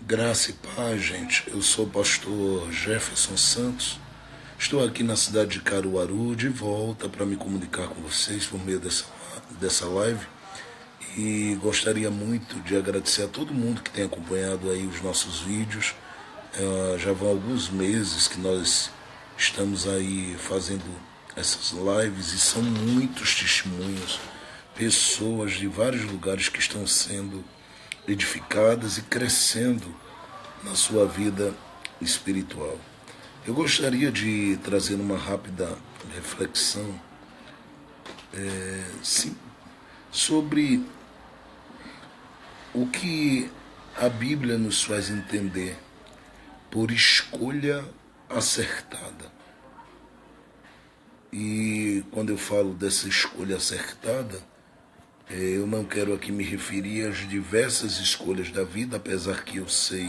Graça e paz, gente. Eu sou o pastor Jefferson Santos. Estou aqui na cidade de Caruaru de volta para me comunicar com vocês por meio dessa live. E gostaria muito de agradecer a todo mundo que tem acompanhado aí os nossos vídeos. Já vão alguns meses que nós estamos aí fazendo essas lives e são muitos testemunhos, pessoas de vários lugares que estão sendo edificadas e crescendo na sua vida espiritual. Eu gostaria de trazer uma rápida reflexão sobre o que a Bíblia nos faz entender por escolha acertada. E quando eu falo dessa escolha acertada, eu não quero aqui me referir às diversas escolhas da vida, apesar que eu sei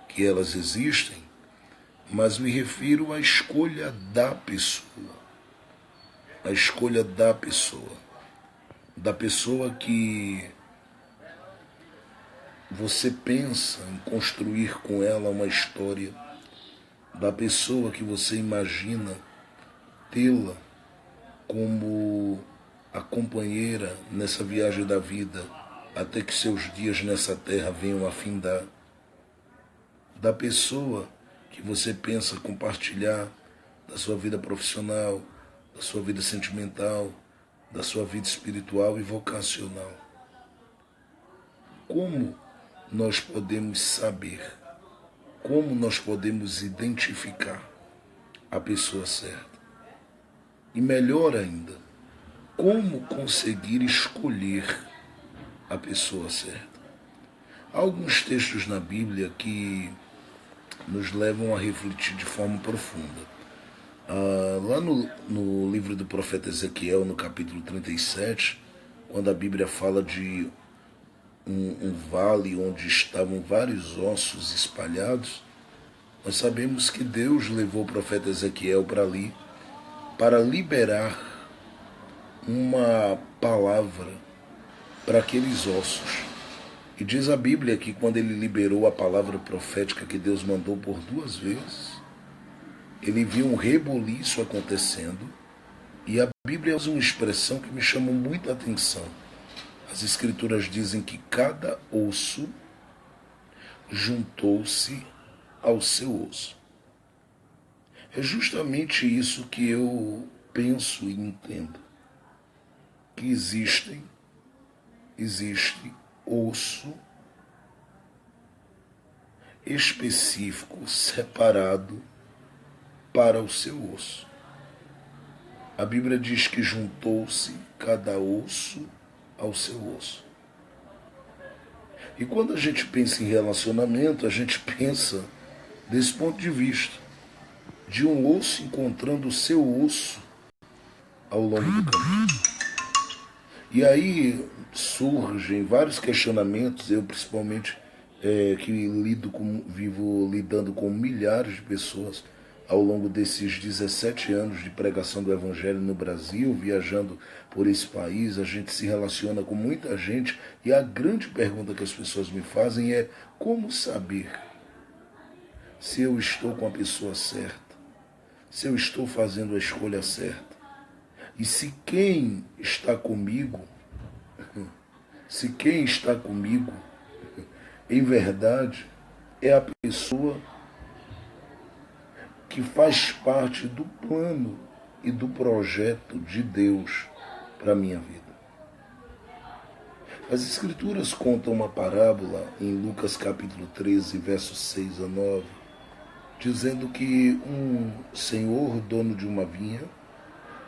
que elas existem, mas me refiro à escolha da pessoa. A escolha da pessoa. Da pessoa que você pensa em construir com ela uma história, da pessoa que você imagina tê-la como a companheira nessa viagem da vida, até que seus dias nessa terra venham a findar, da pessoa que você pensa compartilhar da sua vida profissional, da sua vida sentimental, da sua vida espiritual e vocacional. Como nós podemos saber, como nós podemos identificar a pessoa certa? E melhor ainda, como conseguir escolher a pessoa certa? Há alguns textos na Bíblia que nos levam a refletir de forma profunda. Lá no livro do profeta Ezequiel, no capítulo 37, quando a Bíblia fala de um vale onde estavam vários ossos espalhados, nós sabemos que Deus levou o profeta Ezequiel para ali para liberar uma palavra para aqueles ossos. E diz a Bíblia que quando ele liberou a palavra profética que Deus mandou por 2 vezes, ele viu um reboliço acontecendo, e a Bíblia usa uma expressão que me chamou muita atenção. As Escrituras dizem que cada osso juntou-se ao seu osso. É justamente isso que eu penso e entendo. Que existe osso específico, separado para o seu osso. A Bíblia diz que juntou-se cada osso ao seu osso. E quando a gente pensa em relacionamento, a gente pensa desse ponto de vista, de um osso encontrando o seu osso ao longo do caminho. E aí surgem vários questionamentos, eu principalmente que vivo lidando com milhares de pessoas ao longo desses 17 anos de pregação do Evangelho no Brasil, viajando por esse país, a gente se relaciona com muita gente e a grande pergunta que as pessoas me fazem é: como saber se eu estou com a pessoa certa, se eu estou fazendo a escolha certa? E se quem está comigo, em verdade, é a pessoa que faz parte do plano e do projeto de Deus para a minha vida. As Escrituras contam uma parábola em Lucas capítulo 13, versos 6 a 9, dizendo que um senhor, dono de uma vinha,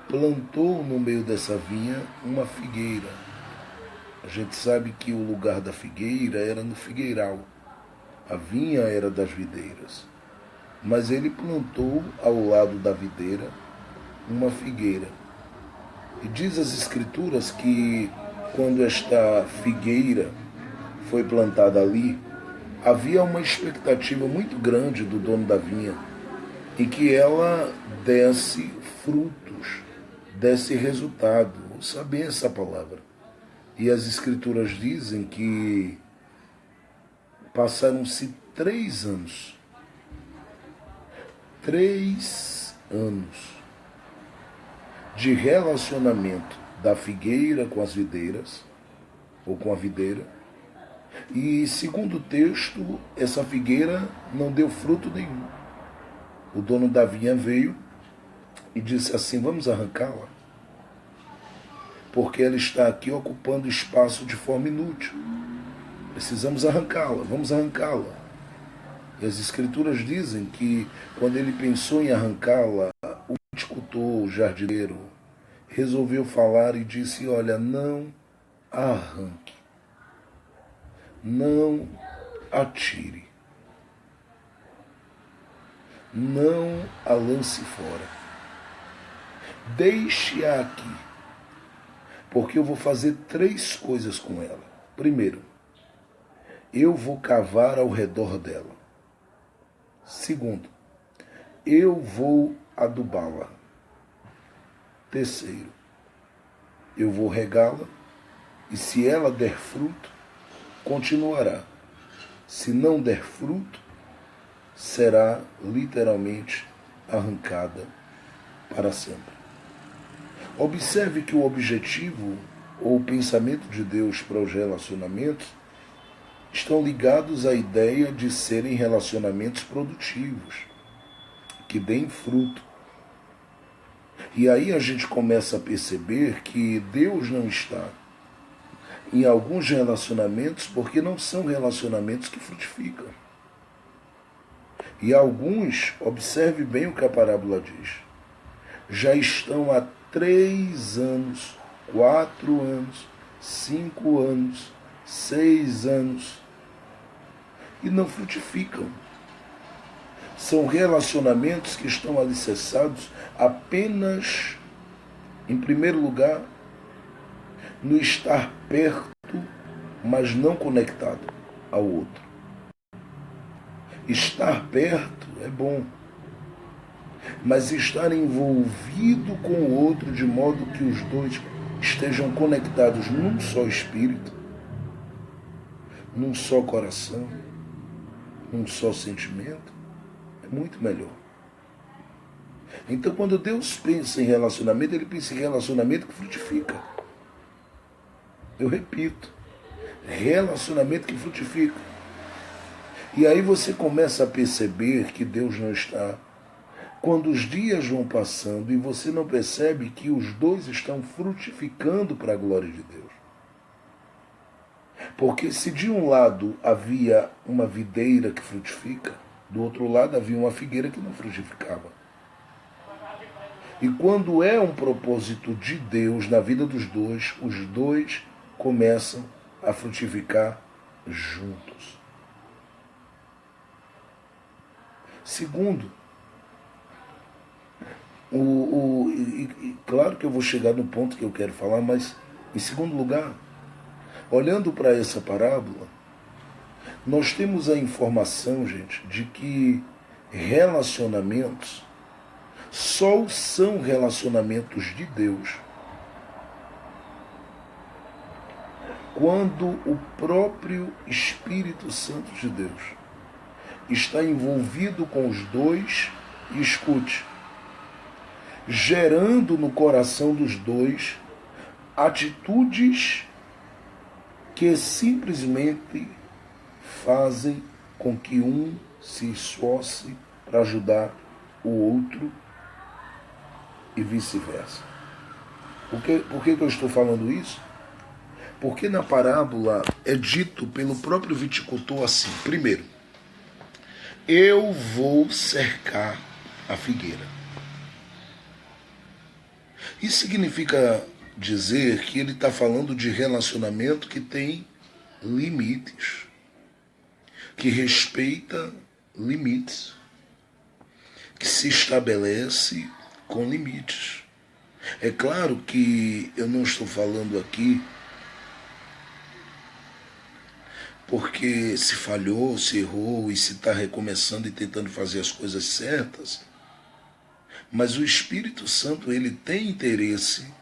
plantou no meio dessa vinha uma figueira. A gente sabe que o lugar da figueira era no figueiral. A vinha era das videiras. Mas ele plantou ao lado da videira uma figueira. E diz as Escrituras que quando esta figueira foi plantada ali, havia uma expectativa muito grande do dono da vinha em que ela desse frutos, desse resultado. Ouça bem essa palavra. E as Escrituras dizem que passaram-se 3 anos. 3 anos de relacionamento da figueira com as videiras, ou com a videira. E, segundo o texto, essa figueira não deu fruto nenhum. O dono da vinha veio e disse assim: vamos arrancá-la, porque ela está aqui ocupando espaço de forma inútil. Precisamos arrancá-la, vamos arrancá-la. E as escrituras dizem que quando ele pensou em arrancá-la, o viticultor, o jardineiro, resolveu falar e disse: olha, não arranque, não atire, não a lance fora, deixe-a aqui, porque eu vou fazer 3 coisas com ela. Primeiro, eu vou cavar ao redor dela. Segundo, eu vou adubá-la. Terceiro, eu vou regá-la, e se ela der fruto, continuará. Se não der fruto, será literalmente arrancada para sempre. Observe que o objetivo ou o pensamento de Deus para os relacionamentos estão ligados à ideia de serem relacionamentos produtivos, que deem fruto. E aí a gente começa a perceber que Deus não está em alguns relacionamentos porque não são relacionamentos que frutificam. E alguns, observe bem o que a parábola diz, já estão há 3 anos, 4 anos, 5 anos, 6 anos e não frutificam. São relacionamentos que estão alicerçados apenas, em primeiro lugar, no estar perto, mas não conectado ao outro. Estar perto é bom, mas estar envolvido com o outro de modo que os dois estejam conectados num só espírito, num só coração, num só sentimento, é muito melhor. Então, quando Deus pensa em relacionamento, Ele pensa em relacionamento que frutifica. Eu repito, relacionamento que frutifica. E aí você começa a perceber que Deus não está. Quando os dias vão passando e você não percebe que os dois estão frutificando para a glória de Deus. Porque se de um lado havia uma videira que frutifica, do outro lado havia uma figueira que não frutificava. E quando é um propósito de Deus na vida dos dois, os dois começam a frutificar juntos. Segundo, claro que eu vou chegar no ponto que eu quero falar, mas em segundo lugar, olhando para essa parábola, nós temos a informação, gente, de que relacionamentos só são relacionamentos de Deus quando o próprio Espírito Santo de Deus está envolvido com os dois e escute, gerando no coração dos dois atitudes que simplesmente fazem com que um se esforce para ajudar o outro e vice-versa. Por que eu estou falando isso? Porque na parábola é dito pelo próprio viticultor assim: primeiro, eu vou cercar a figueira. Isso significa dizer que ele está falando de relacionamento que tem limites, que respeita limites, que se estabelece com limites. É claro que eu não estou falando aqui porque se falhou, se errou e se está recomeçando e tentando fazer as coisas certas, mas o Espírito Santo, ele tem interesse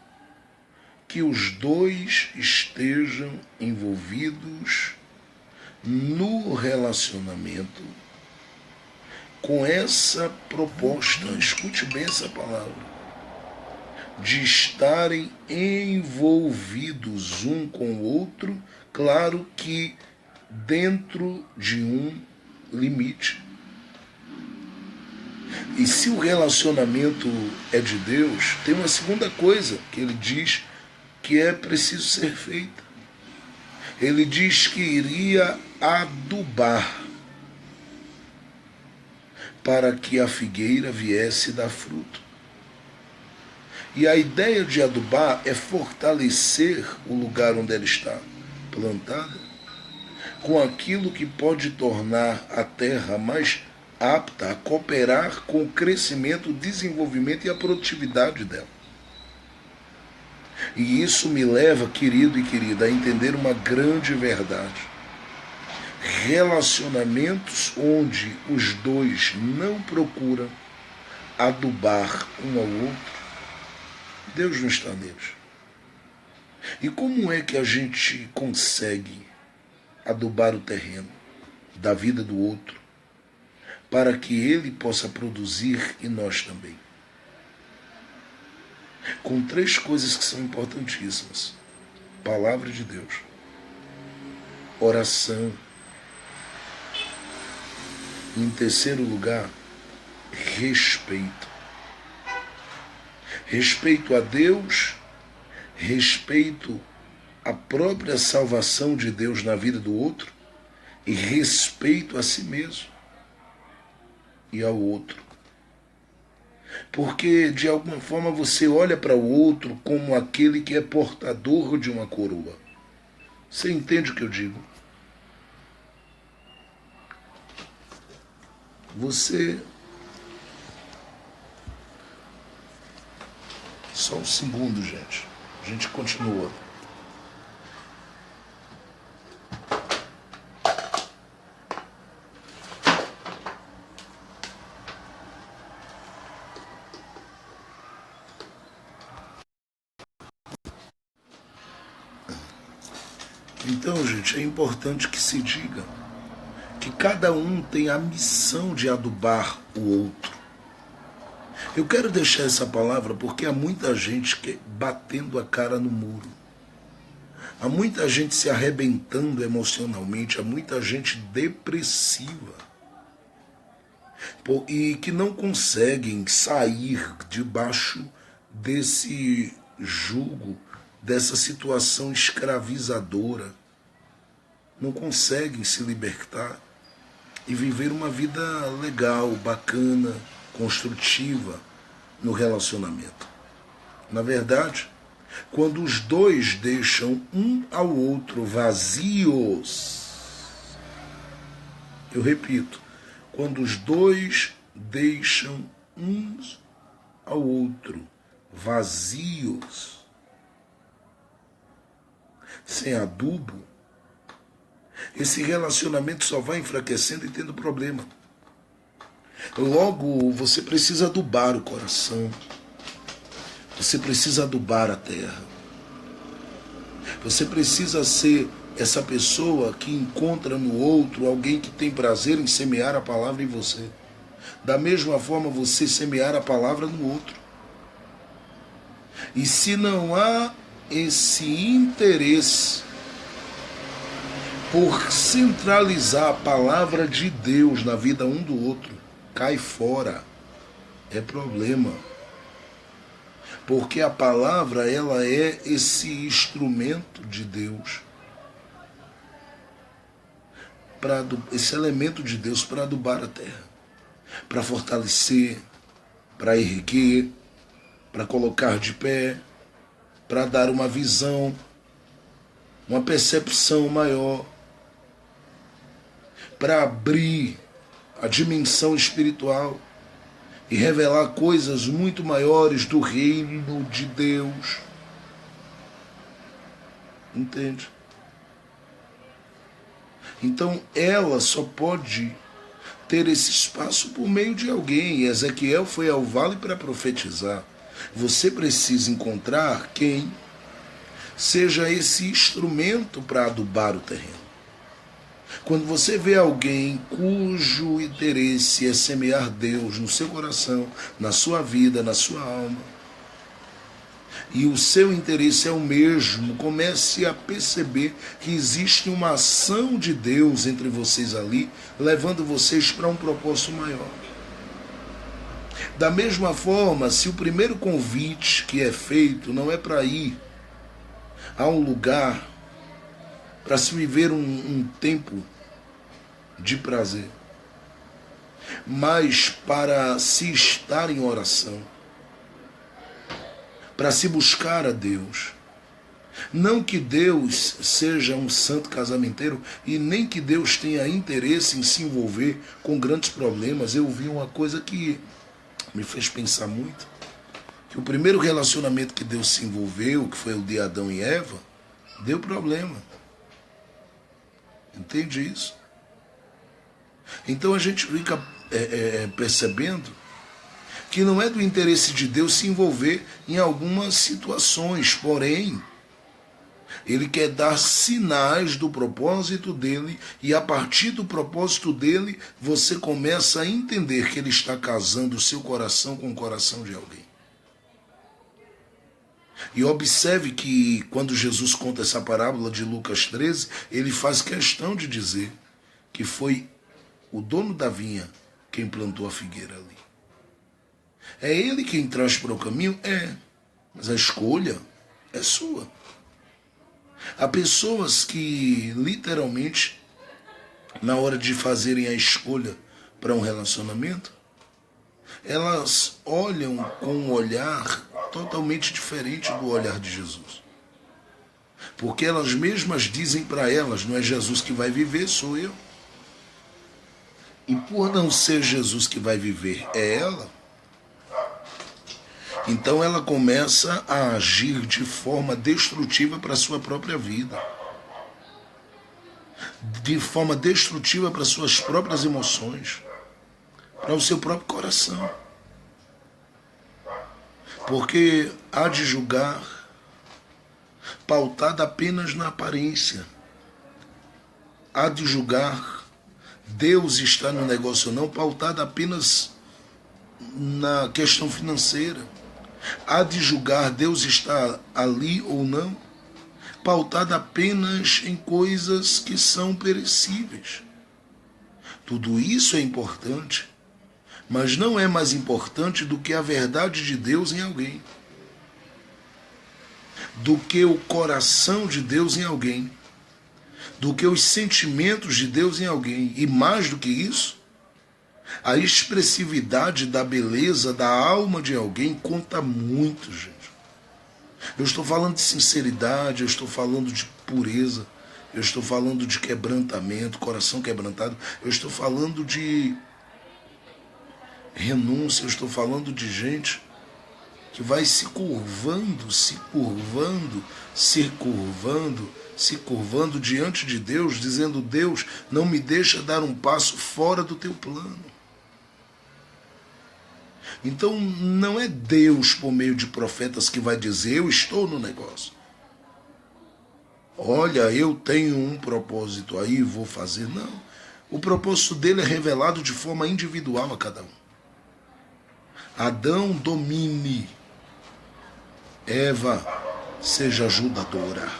que os dois estejam envolvidos no relacionamento com essa proposta, escute bem essa palavra, de estarem envolvidos um com o outro, claro que dentro de um limite. E se o relacionamento é de Deus, tem uma segunda coisa que ele diz que é preciso ser feita. Ele diz que iria adubar para que a figueira viesse dar fruto. E a ideia de adubar é fortalecer o lugar onde ela está plantada com aquilo que pode tornar a terra mais apta a cooperar com o crescimento, o desenvolvimento e a produtividade dela. E isso me leva, querido e querida, a entender uma grande verdade. Relacionamentos onde os dois não procuram adubar um ao outro, Deus não está neles. E como é que a gente consegue adubar o terreno da vida do outro para que ele possa produzir e nós também? Com três coisas que são importantíssimas: palavra de Deus, oração, e em terceiro lugar, respeito. Respeito a Deus, respeito à própria salvação de Deus na vida do outro e respeito a si mesmo e ao outro. Porque, de alguma forma, você olha para o outro como aquele que é portador de uma coroa. Você entende o que eu digo? Você... Só um segundo, gente. A gente continua. Então, gente, é importante que se diga que cada um tem a missão de adubar o outro. Eu quero deixar essa palavra porque há muita gente batendo a cara no muro. Há muita gente se arrebentando emocionalmente, há muita gente depressiva. E que não conseguem sair debaixo desse jugo, dessa situação escravizadora. Não conseguem se libertar e viver uma vida legal, bacana, construtiva no relacionamento. Na verdade, quando os dois deixam um ao outro vazios, eu repito, quando os dois deixam uns ao outro vazios, sem adubo, esse relacionamento só vai enfraquecendo e tendo problema. Logo, você precisa adubar o coração. Você precisa adubar a terra. Você precisa ser essa pessoa que encontra no outro alguém que tem prazer em semear a palavra em você. Da mesma forma, você semear a palavra no outro. E se não há esse interesse por centralizar a palavra de Deus na vida um do outro, cai fora. É problema. Porque a palavra, ela é esse instrumento de Deus, esse elemento de Deus para adubar a terra, para fortalecer, para erguer, para colocar de pé, para dar uma visão, uma percepção maior, para abrir a dimensão espiritual e revelar coisas muito maiores do reino de Deus. Entende? Então ela só pode ter esse espaço por meio de alguém. E Ezequiel foi ao vale para profetizar. Você precisa encontrar quem seja esse instrumento para adubar o terreno. Quando você vê alguém cujo interesse é semear Deus no seu coração, na sua vida, na sua alma, e o seu interesse é o mesmo, comece a perceber que existe uma ação de Deus entre vocês ali, levando vocês para um propósito maior. Da mesma forma, se o primeiro convite que é feito não é para ir a um lugar, para se viver um tempo de prazer, mas para se estar em oração, para se buscar a Deus. Não que Deus seja um santo casamenteiro e nem que Deus tenha interesse em se envolver com grandes problemas. Eu vi uma coisa que me fez pensar muito, que o primeiro relacionamento que Deus se envolveu, que foi o de Adão e Eva, deu problema. Entende isso? Então a gente fica percebendo que não é do interesse de Deus se envolver em algumas situações, porém, Ele quer dar sinais do propósito dele, e a partir do propósito dele, você começa a entender que ele está casando o seu coração com o coração de alguém. E observe que quando Jesus conta essa parábola de Lucas 13, ele faz questão de dizer que foi o dono da vinha quem plantou a figueira ali. É ele quem traz para o caminho? É. Mas a escolha é sua. Há pessoas que, literalmente, na hora de fazerem a escolha para um relacionamento, elas olham com um olhar totalmente diferente do olhar de Jesus. Porque elas mesmas dizem para elas, não é Jesus que vai viver, sou eu. E por não ser Jesus que vai viver, é ela, então ela começa a agir de forma destrutiva para a sua própria vida. De forma destrutiva para as suas próprias emoções. Para o seu próprio coração. Porque há de julgar pautada apenas na aparência. Há de julgar Deus está no negócio ou não, pautada apenas na questão financeira. Há de julgar Deus está ali ou não, pautada apenas em coisas que são perecíveis. Tudo isso é importante, mas não é mais importante do que a verdade de Deus em alguém, do que o coração de Deus em alguém, do que os sentimentos de Deus em alguém. E mais do que isso, a expressividade da beleza da alma de alguém conta muito, gente. Eu estou falando de sinceridade, eu estou falando de pureza, eu estou falando de quebrantamento, coração quebrantado, eu estou falando de renúncia, eu estou falando de gente que vai se curvando diante de Deus, dizendo: Deus, não me deixa dar um passo fora do teu plano. Então não é Deus por meio de profetas que vai dizer: eu estou no negócio. Olha, eu tenho um propósito aí, vou fazer. Não. O propósito dele é revelado de forma individual a cada um. Adão, domine. Eva, seja ajudadora.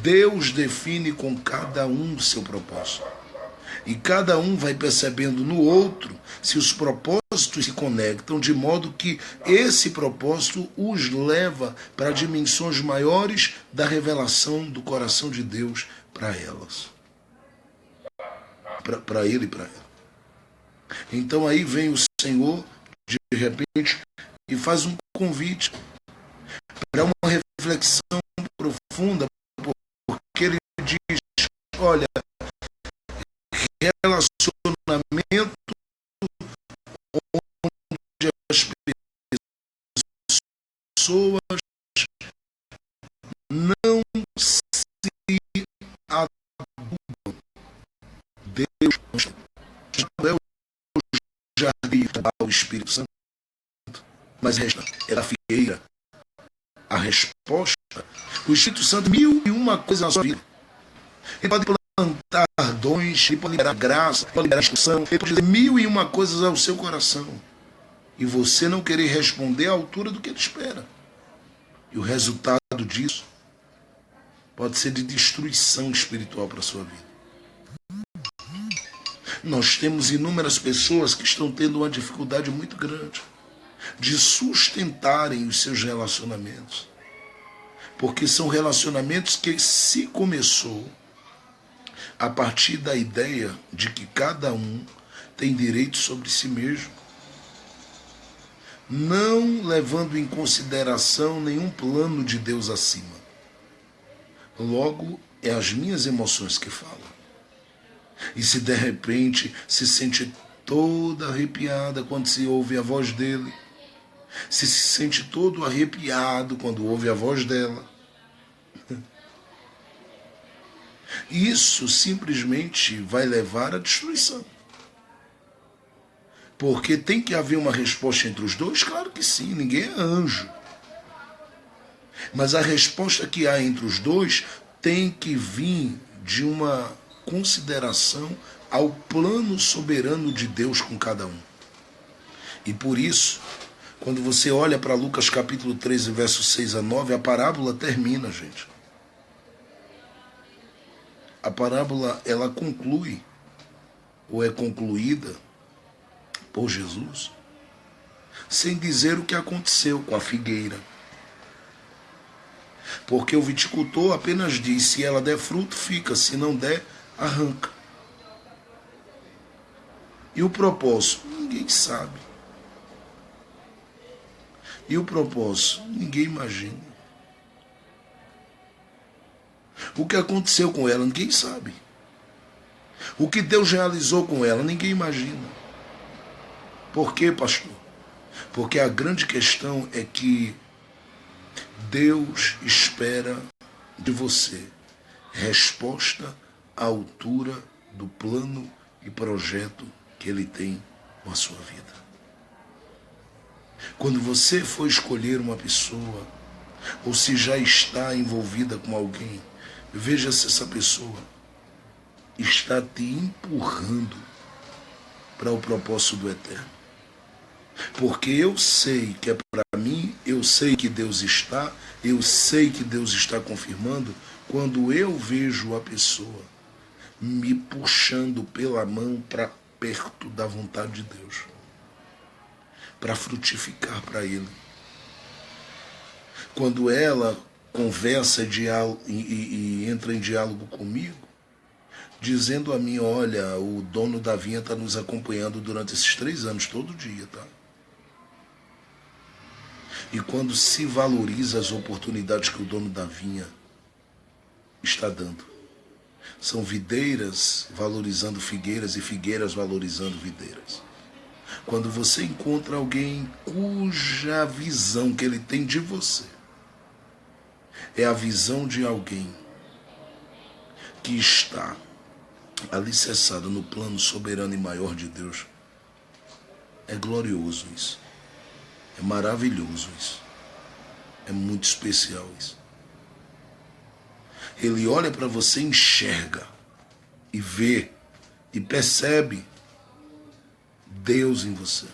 Deus define com cada um o seu propósito. E cada um vai percebendo no outro se os propósitos se conectam, de modo que esse propósito os leva para dimensões maiores da revelação do coração de Deus para elas. Para ele e para ela. Então aí vem o Senhor, de repente, e faz um convite para uma reflexão profunda, porque ele diz: olha, relacionamento onde as pessoas não se adubam. Deus não é o jardim do Espírito Santo, mas resta é da figueira. A resposta, o Espírito Santo, mil e uma coisas na sua vida. Ele pode plantar dons, ele pode liberar graça, pode liberar instrução, ele pode dizer 1001 coisas ao seu coração. E você não querer responder à altura do que ele espera. E o resultado disso pode ser de destruição espiritual para a sua vida. Nós temos inúmeras pessoas que estão tendo uma dificuldade muito grande de sustentarem os seus relacionamentos. Porque são relacionamentos que se começou a partir da ideia de que cada um tem direito sobre si mesmo, não levando em consideração nenhum plano de Deus acima. Logo, é as minhas emoções que falam. E se de repente se sente toda arrepiada quando se ouve a voz dele, se sente todo arrepiado quando ouve a voz dela, isso simplesmente vai levar à destruição. Porque tem que haver uma resposta entre os dois? Claro que sim, ninguém é anjo. Mas a resposta que há entre os dois tem que vir de uma consideração ao plano soberano de Deus com cada um. E por isso, quando você olha para Lucas capítulo 13, versos 6 a 9, a parábola termina, gente. A parábola, ela conclui, ou é concluída por Jesus, sem dizer o que aconteceu com a figueira. Porque o viticultor apenas diz, se ela der fruto, fica, se não der, arranca. E o propósito? Ninguém sabe. E o propósito? Ninguém imagina. O que aconteceu com ela? Ninguém sabe. O que Deus realizou com ela? Ninguém imagina. Por quê, pastor? Porque a grande questão é que Deus espera de você resposta à altura do plano e projeto que Ele tem com a sua vida. Quando você for escolher uma pessoa, ou se já está envolvida com alguém, veja se essa pessoa está te empurrando para o propósito do eterno. Porque eu sei que é para mim, eu sei que Deus está, eu sei que Deus está confirmando, quando eu vejo a pessoa me puxando pela mão para perto da vontade de Deus, para frutificar para Ele. Quando ela conversa e entra em diálogo comigo, dizendo a mim, olha, o dono da vinha está nos acompanhando durante esses 3 anos, todo dia, tá? E quando se valoriza as oportunidades que o dono da vinha está dando. São videiras valorizando figueiras e figueiras valorizando videiras. Quando você encontra alguém cuja visão que ele tem de você é a visão de alguém que está alicerçado no plano soberano e maior de Deus, é glorioso isso. É maravilhoso isso. É muito especial isso. Ele olha para você, enxerga e vê e percebe Deus em você,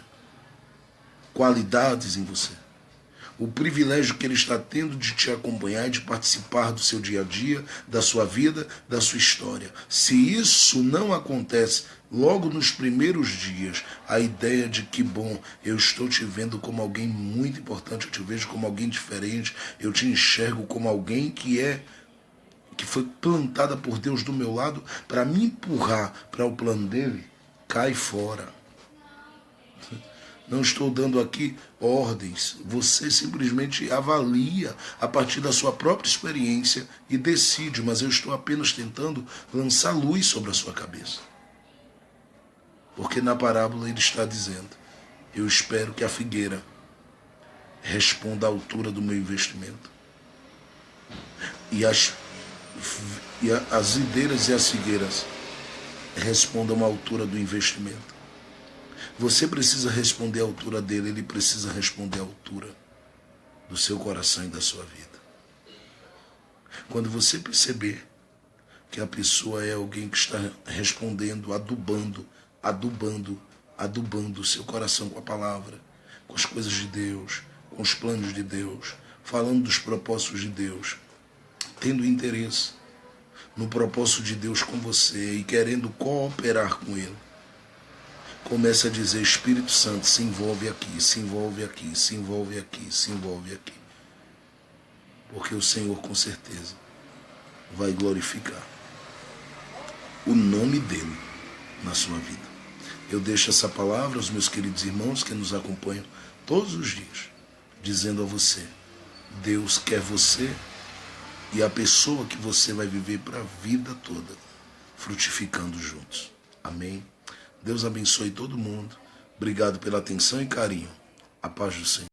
qualidades em você, o privilégio que Ele está tendo de te acompanhar e de participar do seu dia a dia, da sua vida, da sua história. Se isso não acontece logo nos primeiros dias, a ideia de que, bom, eu estou te vendo como alguém muito importante, eu te vejo como alguém diferente, eu te enxergo como alguém que foi plantada por Deus do meu lado para me empurrar para o plano dele, cai fora. Não estou dando aqui ordens, você simplesmente avalia a partir da sua própria experiência e decide, mas eu estou apenas tentando lançar luz sobre a sua cabeça. Porque na parábola ele está dizendo, eu espero que a figueira responda à altura do meu investimento. E as videiras e as figueiras respondam à altura do investimento. Você precisa responder à altura dele, ele precisa responder à altura do seu coração e da sua vida. Quando você perceber que a pessoa é alguém que está respondendo, adubando o seu coração com a palavra, com as coisas de Deus, com os planos de Deus, falando dos propósitos de Deus, tendo interesse no propósito de Deus com você e querendo cooperar com Ele. Comece a dizer: Espírito Santo, se envolve aqui, se envolve aqui, se envolve aqui, se envolve aqui. Porque o Senhor com certeza vai glorificar o nome dEle na sua vida. Eu deixo essa palavra aos meus queridos irmãos que nos acompanham todos os dias, dizendo a você: Deus quer você e a pessoa que você vai viver para a vida toda, frutificando juntos. Amém? Deus abençoe todo mundo. Obrigado pela atenção e carinho. A paz do Senhor.